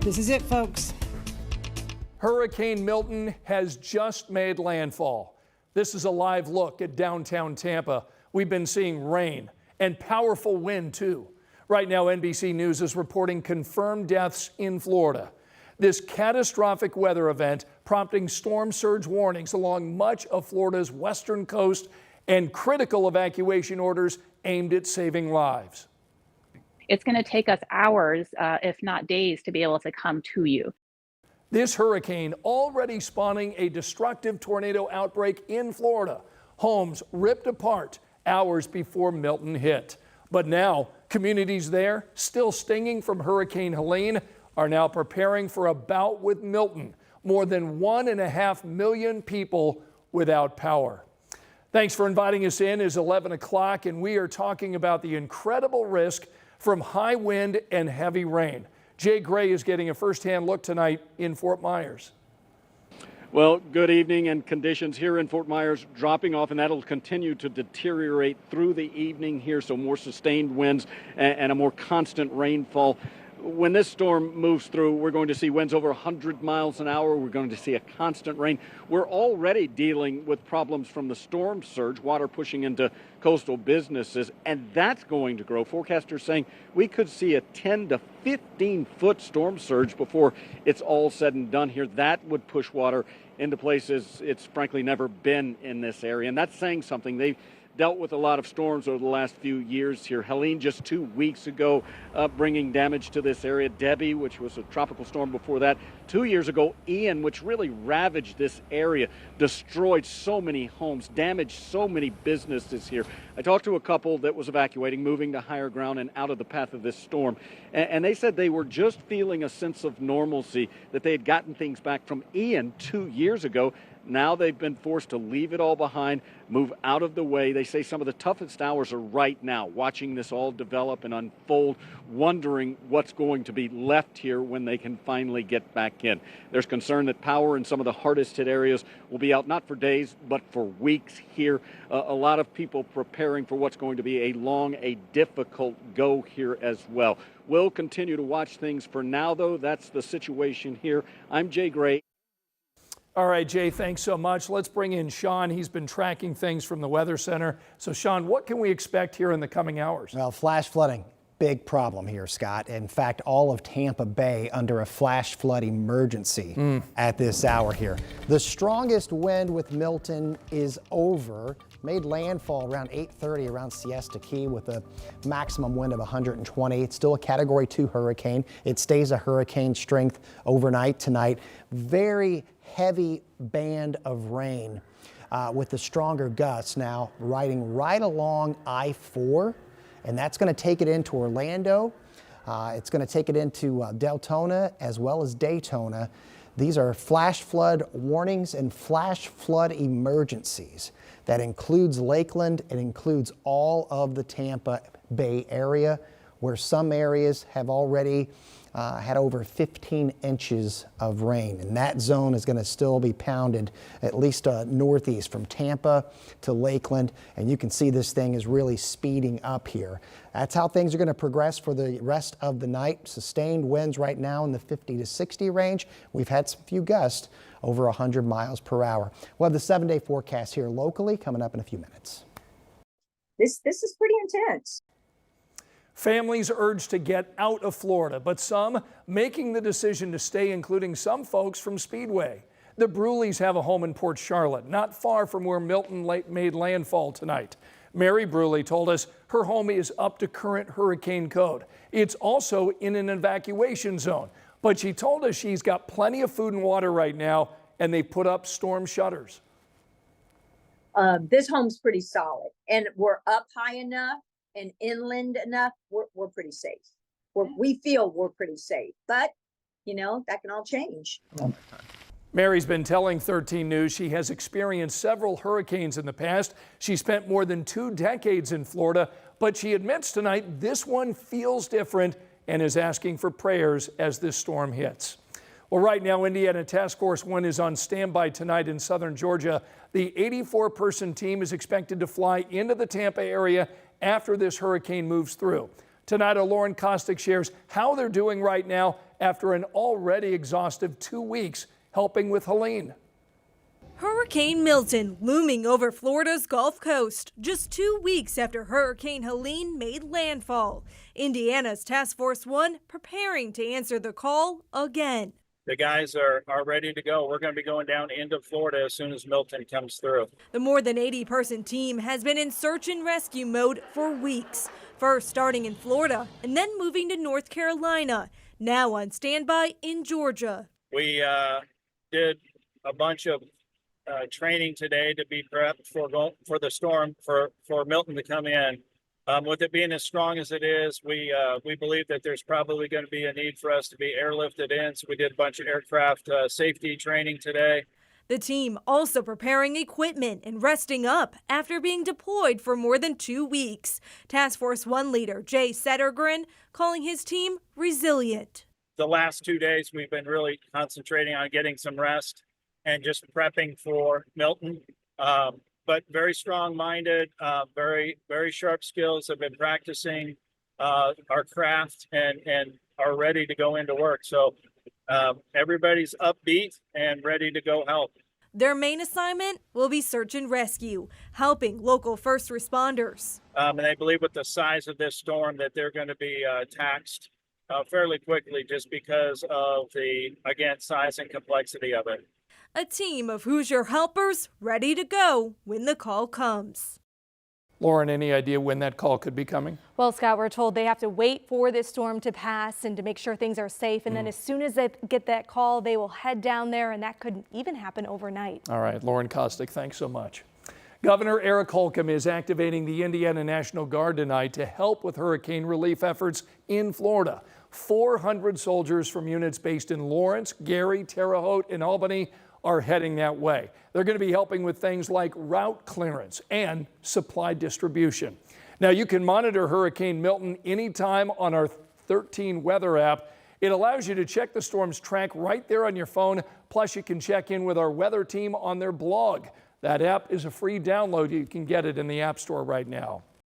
This is it, folks. Hurricane Milton has just made landfall. This is a live look at downtown Tampa. We've been seeing rain and powerful wind too. Right now, NBC News is reporting confirmed deaths in Florida. This catastrophic weather event prompting storm surge warnings along much of Florida's western coast and critical evacuation orders aimed at saving lives. It's going to take us hours, if not days, to be able to come to you. This hurricane already spawning a destructive tornado outbreak in Florida. Homes ripped apart hours before Milton hit. But now, communities there, still stinging from Hurricane Helene, are now preparing for a bout with Milton. More than 1.5 million people without power. Thanks for inviting us in. It's 11 o'clock, and we are talking about the incredible risk from high wind and heavy rain. Jay Gray is getting a firsthand look tonight in Fort Myers. Well, good evening, and conditions here in Fort Myers dropping off, and that'll continue to deteriorate through the evening here, so more sustained winds and a more constant rainfall. When this storm moves through, we're going to see winds over 100 miles an hour. We're going to see a constant rain. We're already dealing with problems from the storm surge, water pushing into coastal businesses, and that's going to grow. Forecasters saying we could see a 10 to 15-foot storm surge before it's all said and done here. That would push water into places it's frankly never been in this area, and that's saying something. They've dealt with a lot of storms over the last few years here. Helene just 2 weeks ago, bringing damage to this area. Debbie, which was a tropical storm before that. 2 years ago, Ian, which really ravaged this area, destroyed so many homes, damaged so many businesses here. I talked to a couple that was evacuating, moving to higher ground and out of the path of this storm. And they said they were just feeling a sense of normalcy, that they had gotten things back from Ian 2 years ago. Now they've been forced to leave it all behind, move out of the way. They say some of the toughest hours are right now, watching this all develop and unfold, wondering what's going to be left here when they can finally get back in. There's concern that power in some of the hardest hit areas will be out not for days, but for weeks here. A lot of people preparing for what's going to be a long, a difficult go here as well. We'll continue to watch things. For now, though, that's the situation here. I'm Jay Gray. All right, Jay, thanks so much. Let's bring in Sean. He's been tracking things from the Weather Center. So, Sean, what can we expect here in the coming hours? Well, flash flooding, big problem here, Scott. In fact, all of Tampa Bay under a flash flood emergency at this hour here. The strongest wind with Milton is over. Made landfall around 8:30 around Siesta Key with a maximum wind of 120. It's still a Category 2 hurricane. It stays a hurricane strength overnight tonight. Very heavy band of rain with the stronger gusts now riding right along I-4, and that's going to take it into Orlando. It's going to take it into Deltona as well as Daytona. These are flash flood warnings and flash flood emergencies. That includes Lakeland. It includes all of the Tampa Bay area, where some areas have already had over 15 inches of rain. And that zone is going to still be pounded at least northeast from Tampa to Lakeland. And you can see this thing is really speeding up here. That's how things are going to progress for the rest of the night. Sustained winds right now in the 50 to 60 range. We've had some few gusts over 100 miles per hour. We'll have the 7-day forecast here locally coming up in a few minutes. This is pretty intense. Families urged to get out of Florida, but some making the decision to stay, including some folks from Speedway. The Bruleys have a home in Port Charlotte, not far from where Milton made landfall tonight. Mary Bruley told us her home is up to current hurricane code. It's also in an evacuation zone, but she told us she's got plenty of food and water right now, and they put up storm shutters. This home's pretty solid, and we're up high enough and inland enough. We're pretty safe. We feel we're pretty safe, but you know, that can all change. Mary's been telling 13 News she has experienced several hurricanes in the past. She spent more than 2 decades in Florida, but she admits tonight this one feels different and is asking for prayers as this storm hits. Well, right now, Indiana Task Force 1 is on standby tonight in southern Georgia. The 84-person team is expected to fly into the Tampa area after this hurricane moves through. Tonight, Lauren Kostick shares how they're doing right now after an already exhaustive 2 weeks helping with Helene. Hurricane Milton looming over Florida's Gulf Coast just 2 weeks after Hurricane Helene made landfall. Indiana's Task Force 1 preparing to answer the call again. The guys are ready to go. We're going to be going down into Florida as soon as Milton comes through. The more than 80-person team has been in search and rescue mode for weeks. First starting in Florida and then moving to North Carolina. Now on standby in Georgia. We did a bunch of training today to be prepped for the storm for Milton to come in. With it being as strong as it is, we believe that there's probably going to be a need for us to be airlifted in. So we did a bunch of aircraft safety training today. The team also preparing equipment and resting up after being deployed for more than 2 weeks. Task Force 1 leader Jay Settergren calling his team resilient. The last 2 days, we've been really concentrating on getting some rest and just prepping for Milton. But very strong-minded, very sharp skills, have been practicing our craft and are ready to go into work. So everybody's upbeat and ready to go help. Their main assignment will be search and rescue, helping local first responders. And I believe with the size of this storm that they're going to be taxed fairly quickly just because of the, again, size and complexity of it. A team of Hoosier helpers ready to go when the call comes. Lauren, any idea when that call could be coming? Well, Scott, we're told they have to wait for this storm to pass and to make sure things are safe. And then as soon as they get that call, they will head down there, and that could even happen overnight. All right, Lauren Kostick, thanks so much. Governor Eric Holcomb is activating the Indiana National Guard tonight to help with hurricane relief efforts in Florida. 400 soldiers from units based in Lawrence, Gary, Terre Haute, and Albany are heading that way. They're going to be helping with things like route clearance and supply distribution. Now, you can monitor Hurricane Milton anytime on our 13 weather app. It allows you to check the storm's track right there on your phone. Plus, you can check in with our weather team on their blog. That app is a free download. You can get it in the App Store right now.